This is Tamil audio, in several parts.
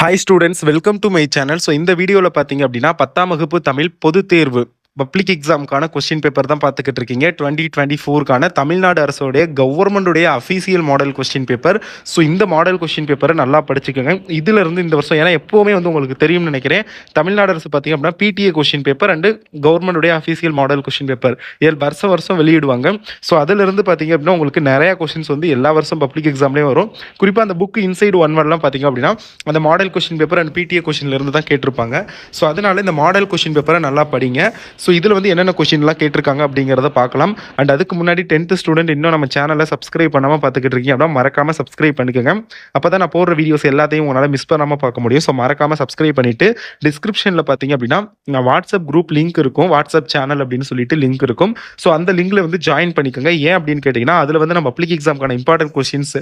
Hi students, welcome to my channel. So இந்த வீடியோவில் பார்த்தீங்க அப்படின்னா 10ஆம் வகுப்பு தமிழ் பொதுத் தேர்வு பப்ளிக் எக்ஸாமுக்கான கொஸ்டின் பேப்பர் தான் பார்த்துக்கிட்டு இருக்கீங்க. 2024க்கான தமிழ்நாடு அரசோடைய கவர்மெண்டுடைய official model question paper. So இந்த மாடல் கொஸ்டின் பேப்பரை நல்லா படிச்சுக்கோங்க. இதிலிருந்து இந்த வருஷம் ஏன்னா எப்போவுமே வந்து உங்களுக்கு தெரியும்னு நினைக்கிறேன், தமிழ்நாடு அரசு பார்த்தீங்க அப்படின்னா பிடிஏ கொஸ்டின் பேப்பர் அண்டு கவர்மெண்டுடைய அஃபீஷியல் மாடல் கொஸ்டின் பேப்பர் வருஷம் வெளியிடுவாங்க. ஸோ அதிலிருந்து பார்த்தீங்க அப்படின்னா உங்களுக்கு நிறையா கொஸ்டின்ஸ் வந்து எல்லா வருஷம் பப்ளிக் எக்ஸாம்லேயும் வரும். குறிப்பாக அந்த புக் இன்சைடு ஒன் வேர்ட்லாம் பார்த்தீங்க அப்படின்னா அந்த model question paper and PTA கொஸ்டின்லேருந்து தான் கேட்டிருப்பாங்க. ஸோ அதனால இந்த மாடல் கொஸ்டின் பேப்பரை நல்லா படிங்க. ஸோ இதில் வந்து என்னென்ன கொஸ்டின்லாம் கேட்டிருக்காங்க அப்படிங்கிறத பார்க்கலாம். அண்ட் அதுக்கு முன்னாடி 10th ஸ்டூடெண்ட் இன்னும் நம்ம சேனலை சப்ஸ்கிரைப் பண்ணாமல் பார்த்துக்கிட்டு இருக்கீங்க அப்படின்னா மறக்காமல் சப்ஸ்கிரைப் பண்ணிக்கோங்க. அப்போ தான் நான் போடுற வீடியோஸ் எல்லாத்தையும் உங்களால் மிஸ் பண்ணாமல் பார்க்க முடியும். ஸோ மறக்காமல் சப்ஸ்கிரைப் பண்ணிவிட்டு டிஸ்கிரிப்ஷனில் பார்த்தீங்க அப்படின்னா நான் வாட்ஸ்அப் குரூப் லிங்க் இருக்கும், வாட்ஸ்அப் சேனல் அப்படின்னு சொல்லிட்டு லிங்க் இருக்கும். ஸோ அந்த லிங்கில் வந்து ஜாயின் பண்ணிக்கோங்க. ஏன் அப்படின்னு கேட்டிங்கன்னா அதில் வந்து நம்ம பப்ளிக் எக்ஸாமுக்கான இம்பார்ட்டன்ட் கொஸ்டின்ஸ்,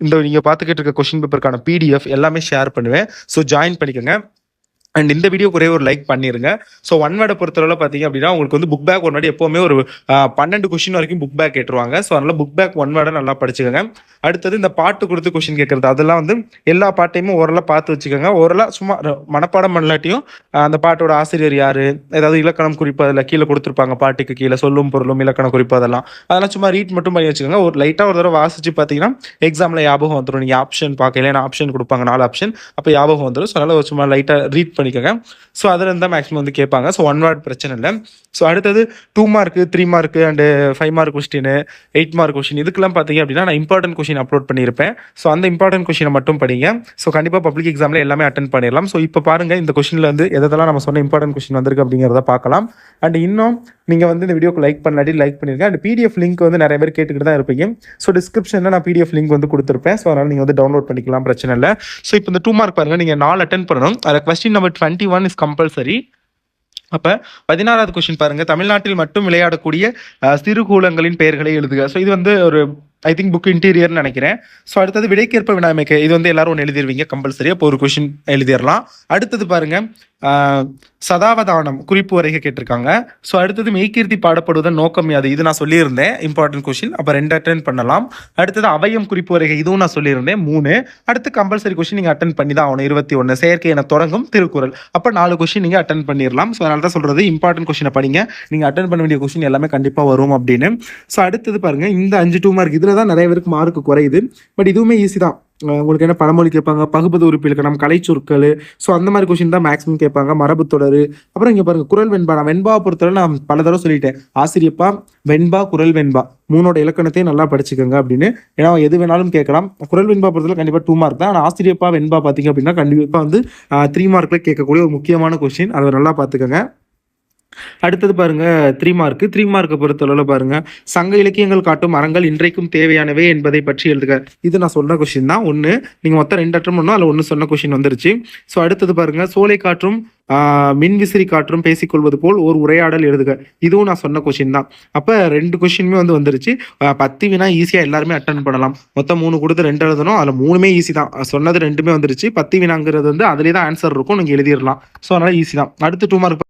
இந்த நீங்கள் பார்த்துக்கிட்டு இருக்க கொஸ்டின் பேப்பருக்கான பிடிஎஃப் எல்லாமே ஷேர் பண்ணுவேன். ஸோ ஜாயின் பண்ணிக்கோங்க. அண்ட் இந்த வீடியோ ஒரே ஒரு லைக் பண்ணிருங்க. ஸோ ஒன் வேர்டை பொறுத்தளவில் பார்த்தீங்க அப்படின்னா உங்களுக்கு வந்து புக் பேக் ஒன் வேர்டு எப்போவுமே ஒரு 12 கொஸ்டின் வரைக்கும் புக் பேக் கேட்டுருவாங்க. ஸோ அதனால் புக் பேக் ஒன் வேர்டை நல்லா படிச்சுக்கோங்க. அடுத்தது இந்த பாட்டு கொடுத்து கொஸ்டின் கேட்குறது, அதெல்லாம் வந்து எல்லா பாட்டையுமே ஓரளவு பார்த்து வச்சுக்கோங்க. ஓரளவு சும்மா மனப்பாடம் பண்ணலாட்டியும் அந்த பாட்டோட ஆசிரியர் யார், ஏதாவது இலக்கணம் குறிப்பு அதில் கீழே கொடுத்துருப்பாங்க, பாட்டுக்கு கீழே சொல்லும் பொருளும் இலக்கணம் குறிப்பு அதெல்லாம் சும்மா ரீட் மட்டும் பண்ணி வச்சுக்கோங்க. ஒரு லைட்டாக ஒரு தடவை வாசிச்சு பார்த்தீங்கன்னா எக்ஸாமில் ஞாபகம் வந்துடும். நீங்கள் ஆப்ஷன் பார்க்கல, ஏன்னா ஆப்ஷன் கொடுப்பாங்க 4 ஆப்ஷன், அப்போ ஞாபகம் வந்துடும். ஸோ அதனால் சும்மா லைட்டாக ரீட் பண்ணிக்கோங்க. ஸோ அதில் இருந்தால் மேக்ஸிமம் வந்து கேட்பாங்க. ஸோ ஒன் வேர்ட் பிரச்சனை இல்லை. ஸோ அடுத்தது 2 mark 3 mark and 5 mark question, 8 mark question, இதுக்கெல்லாம் பார்த்தீங்க அப்படின்னா நான் இம்பார்ட்டன்ட் கொஸ்டின் அப்லோட் பண்ணியிருப்பேன். ஸோ அந்த இம்பார்ட்டன்ட் கொஸ்டினை மட்டும் படிங்க. ஸோ கண்டிப்பாக பப்ளிக் எக்ஸாமில் எல்லாமே அட்டன் பண்ணிடலாம். ஸோ இப்போ பாருங்கள், இந்த கொஸ்டினில் வந்து எதெல்லாம் நம்ம சொன்ன இம்பார்ட்டன்ட் கொஸ்டின் வந்திருக்கு அப்படிங்கிறத பார்க்கலாம். அண்ட் இன்னும் நீங்கள் வந்து இந்த வீடியோக்கு லைக் பண்ணாட்டி லைக் பண்ணிருக்கேன். அண்ட் பிடிஎஃப் லிங்க் வந்து நிறைய பேர் கேட்டுக்கிட்டு தான் இருப்பீங்க. ஸோ டிஸ்கிரிப்ஷனில் நான் பிடிஎஃப் லிங்க் வந்து கொடுத்துருப்பேன். ஸோ அதனால் நீங்கள் வந்து டவுன்லோட் பண்ணிக்கலாம், பிரச்சனை இல்லை. ஸோ இப்போ இந்த 2 மார்க் பாருங்கள், நீங்கள் 4 அட்டன் பண்ணணும். அதில் கொஸ்டின் நம்பர் 21 இஸ் கம்பல்சரி. அப்போ 16வது கொஸ்டின் பாருங்கள், தமிழ்நாட்டில் மட்டும் விளையாடக்கூடிய சிறுகூலங்களின் பெயர்களை எழுதுக. ஸோ இது வந்து ஒரு ஐ திங்க் புக் இன்டீரியர்னு நினைக்கிறேன். ஸோ அடுத்தது விடைக்கேற்ப வினாமைக்கு, இது வந்து எல்லாரும் ஒன்று எழுதிடுவீங்க கம்பல்சரி. அப்போ ஒரு கொஸ்டின் எழுதிடலாம். அடுத்தது பாருங்க, சதாவதானம் குறிப்பு வரைக கேட்டிருக்காங்க. ஸோ அடுத்தது மெய்கீர்த்தி பாடப்படுவதன் நோக்கம் யாது, இது நான் சொல்லியிருந்தேன், இம்பார்ட்டன்ட் கொஸ்டின். அப்போ 2 அட்டன் பண்ணலாம். அடுத்தது அவயம் குறிப்பு வரைக, இதுவும் நான் சொல்லியிருந்தேன் 3. அடுத்து கம்பல்சரி கொஸ்டின் நீங்கள் அட்டன் பண்ணி தான் ஆகணும் 21. செயற்கை என தொடங்கும் திருக்குறள். அப்போ 4 கொஸ்டின் நீங்கள் அட்டன் பண்ணிடலாம். ஸோ அதனால தான் சொல்கிறது இம்பார்ட்டன்ட் கொஸ்டினை படிங்க, நீங்கள் அட்டன் பண்ண வேண்டிய கொஸ்டின் எல்லாமே கண்டிப்பாக வரும் அப்படின்னு. ஸோ அடுத்தது பாருங்க, இந்த 5 2 மார்க் இதில் தான் நிறைய பேருக்கு மார்க் குறையுது. பட் இதுவுமே ஈஸி தான். உங்களுக்கு என்ன பழமொழி கேட்பாங்க, பகுபது உறுப்பு இலக்கணம், கலை சொற்கள். ஸோ அந்த மாதிரி கொஸ்டின் தான் மேக்ஸிமம் கேட்பாங்க. மரபு தொடர், அப்புறம் இங்கே பாருங்க குரல் வெண்பா. நான் வெண்பா பொறுத்தவரை நான் பல தடவை சொல்லிட்டேன், ஆசிரியப்பா வெண்பா குரல் வெண்பா 3ஓட இலக்கணத்தையும் நல்லா படிச்சுக்கோங்க அப்படின்னு. ஏன்னா எது வேணாலும் கேட்கலாம். குரல் வெண்பா பொறுத்தவரை கண்டிப்பாக 2 மார்க் தான். ஆனால் ஆசிரியப்பா வெண்பா பார்த்தீங்க அப்படின்னா கண்டிப்பாக வந்து 3 மார்க்ல கேட்கக்கூடிய ஒரு முக்கியமான கொஸ்டின், அதை நல்லா பார்த்துக்கோங்க. அடுத்தது பாருங்க 3 மார்க்கை பொறுத்தளவில் பாருங்க, சங்க இலக்கியங்கள் காட்டும் அறங்கள் இன்றைக்கும் தேவையானவை என்பதை பற்றி எழுதுக. இது நான் சொன்ன கொஸ்டின் தான். ஒன்று நீங்கள் மொத்தம் 2 அட்டன் பண்ணணும், அதில் 1 சொன்ன கொஸ்டின் வந்துருச்சு. ஸோ அடுத்தது பாருங்க, சோலை காற்றும் மின்விசிறி காற்றும் பேசிக்கொள்வது போல் ஒரு உரையாடல் எழுதுக. இதுவும் நான் சொன்ன கொஸ்டின் தான். அப்போ 2 கொஸ்டினுமே வந்து வந்துருச்சு. 10 வினா ஈஸியாக எல்லாருமே அட்டன் பண்ணலாம். மொத்தம் 3 கொடுத்து 2 எழுதணும், அதில் 3மே ஈஸி தான். சொன்னது 2மே வந்துருச்சு. 10 வினாங்கிறது வந்து அதிலே தான் ஆன்சர் இருக்கும், நீங்கள் எழுதிடலாம். ஸோ அதனால் ஈஸி தான். அடுத்து 2 மார்க்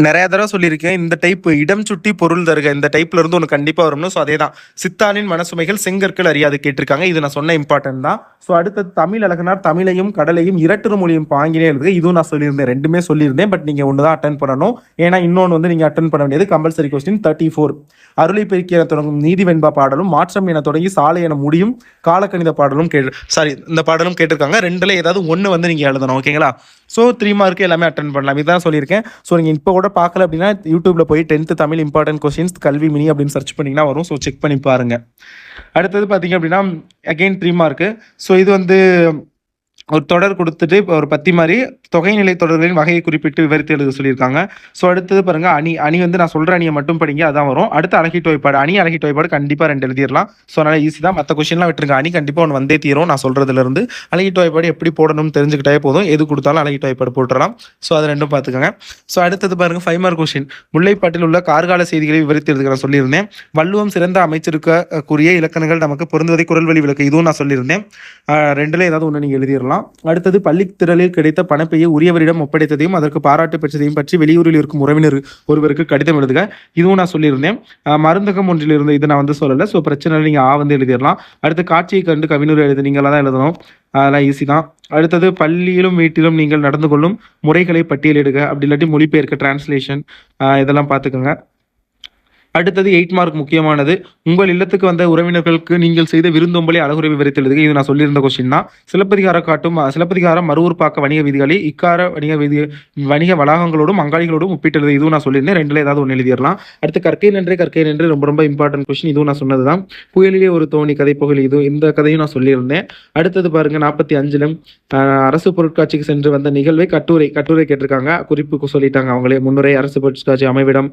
நிறைய தடவை சொல்லியிருக்கேன், இந்த டைப் இடம் சுட்டி பொருள் தருக, இந்த டைப்ல இருந்து ஒன்று கண்டிப்பாக வரும்னு. ஸோ அதே தான், சித்தானின் மனசுமைகள் செங்கற்கள் அறியாது கேட்டிருக்காங்க. இது நான் சொன்ன இம்பார்ட்டன்ட் தான். ஸோ அடுத்தது தமிழ் அழகனார் தமிழையும் கடலையும் இரட்டு மொழியும் பாங்கினே எழுதுக. இதுவும் நான் சொல்லியிருந்தேன், 2மே சொல்லியிருந்தேன். பட் நீங்கள் ஒன்று தான் அட்டன் பண்ணணும். ஏன்னா இன்னொன்று வந்து நீங்கள் அட்டன் பண்ண வேண்டியது கம்பல்சரி கொஸ்டின் 34. அருளை பெருக்கி என தொடங்கும் நீதி வெண்பா பாடலும், மாற்றம் என தொடங்கி சாலை என முடியும் காலக்கணித பாடலும் இந்த பாடலும் கேட்டிருக்காங்க. 2ல் ஏதாவது ஒன்று வந்து நீங்கள் எழுதணும், ஓகேங்களா? ஸோ 3 மார்க்கு எல்லாமே அட்டன் பண்ணலாம், இதுதான் சொல்லியிருக்கேன். ஸோ நீங்கள் இப்போ கூட பார்க்கல அப்படின்னா யூடியூப்ல போய் 10th தமிழ் இம்பார்ட்டன்ட் கொஸ்டின்ஸ் கல்வி மினி அப்படின்னு சர்ச் பண்ணிங்கன்னா வரும். ஸோ செக் பண்ணி பாருங்க. அடுத்தது பார்த்தீங்க அப்படின்னா அகெயின் 3 மார்க்கு. ஸோ இது வந்து ஒரு தொடர் கொடுத்துட்டு இப்போ ஒரு 10 மாதிரி தொகைநிலை தொடர்களின் வகையை குறிப்பிட்டு விவரித்து எழுத சொல்லியிருக்காங்க. ஸோ அடுத்தது பாருங்க, அணி வந்து நான் சொல்கிற அணியை மட்டும் படிங்க, அதான் வரும். அடுத்து அழகிட்டு வாய்ப்பாடு, அழகிட்டு வாய்ப்பாடு கண்டிப்பாக 2 எழுதிடலாம். ஸோ அதனால் ஈஸி தான். மற்ற கொஸ்டின்லாம் விட்டுருங்க, அணி கண்டிப்பாக ஒன்று வந்தே தீரும். நான் சொல்கிறதுலேருந்து அழகிட்டு வாய்ப்பாடு எப்படி போடணும்னு தெரிஞ்சுக்கிட்டே போதும், எது கொடுத்தாலும் அழகிட்டு வாய்ப்பாடு போட்டுடலாம். ஸோ அது 2ம் பார்த்துக்கோங்க. ஸோ அடுத்தது பாருங்க 5 மார்க் கொஸ்டின், முல்லைப்பாட்டில் உள்ள கார்கால செய்திகளை விவரித்து எழுதுகிறேன் சொல்லியிருந்தேன். வள்ளுவம் சிறந்த அமைச்சிருக்கக்கூடிய இலக்கணங்கள் நமக்கு பொருந்துவதை குரல் வழி விளக்கு, இதுவும் நான் சொல்லியிருந்தேன். 2ல் ஏதாவது ஒன்று நீங்கள் எழுதிடலாம். எழுதலாம். அடுத்தது பள்ளித்திரளில் கிடைத்த பணப்பையை உரியவரிடம் ஒப்படைத்ததையும் அதற்கு பாராட்டு பெற்றதையும் பற்றி வெளியூரில் இருக்கும் உறவினர் ஒருவருக்கு கடிதம் எழுதுக. இதுவும் நான் சொல்லியிருந்தேன். மருந்தகம் ஒன்றில் இருந்து இது நான் வந்து சொல்லலை. ஸோ பிரச்சனை இல்லை, நீங்கள் வந்து எழுதிடலாம். அடுத்து காட்சியை கண்டு கவிஞர் எழுது, நீங்களாக தான் எழுதணும். அதெல்லாம் ஈஸி தான். அடுத்தது பள்ளியிலும் வீட்டிலும் நீங்கள் நடந்து கொள்ளும் முறைகளை பட்டியலிடுக. அப்படி இல்லாட்டி மொழிபெயர்க்க, டிரான்ஸ்லேஷன், இதெல்லாம் பார்த்துக்கோங்க. அடுத்தது 8 மார்க் முக்கியமானது. உங்கள் இல்லத்துக்கு வந்த உறவினர்களுக்கு நீங்கள் செய்த விருந்தோம்பலை அழகுரை விவரித்து எழுதுக. இது நான் சொல்லியிருந்த கொஸ்டின் தான். சிலப்பதிகாரம் மறுவூர்ப்பாக்க வணிக விதிகளை இக்கார வணிக வளாகங்களோடும் அங்காளிகளோடும் ஒப்பிட்டு எழுது. இதுவும் நான் சொல்லியிருந்தேன். ரெண்டுல ஏதாவது ஒன்று எழுதிடலாம். அடுத்து கற்கை நன்றே ரொம்ப ரொம்ப இம்பார்ட்டன்ட் கொஸ்டின். இதுவும் நான் சொன்னது தான். புயலிலே ஒரு தோணி கதை புகழ், இது இந்த கதையும் நான் சொல்லியிருந்தேன். அடுத்தது பாருங்க 45 அரசு பொருட்காட்சிக்கு சென்று வந்த நிகழ்வை கட்டுரை கேட்டிருக்காங்க. குறிப்பு சொல்லிட்டாங்க அவங்களே. முன்னுரை, அரசு பொருட்காட்சி அமைவிடம்,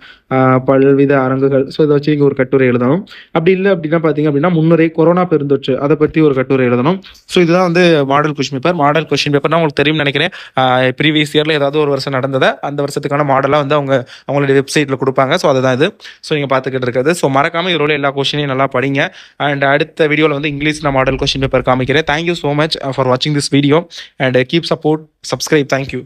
பல்வித அரங்குகள். ஸோ இதை வச்சு நீங்கள் ஒரு கட்டுரை எழுதணும். அப்படி இல்லை அப்படின்னா பார்த்தீங்க அப்படின்னா முன்னுரை, கொரோனா பெருந்தொற்று, அதை பற்றி ஒரு கட்டுரை எழுதணும். ஸோ இதுதான் வந்து மாடல் கொஸ்டின் பேப்பர்னா உங்களுக்கு தெரியும் நினைக்கிறேன். ப்ரீவியஸ் இயரில் ஏதாவது ஒரு வருஷம் நடந்ததை அந்த வருஷத்துக்கான மாடலாக வந்து அவங்களுடைய வெப்சைட்டில் கொடுப்பாங்க. ஸோ அதுதான் இது. ஸோ நீங்கள் பார்த்துக்கிட்டு இருக்கிறது. ஸோ மறக்காமல் இதோட எல்லா கொஸ்டினையும் நல்லா படிங்க. அண்ட் அடுத்த வீடியோவில் வந்து இங்கிலீஷ் நான் மாடல் கொஸ்டின் பேப்பர் காமிக்கிறேன். தேங்க்யூ ஸோ மச் ஃபார் வாட்சிங் this video and keep support, subscribe. Thank you.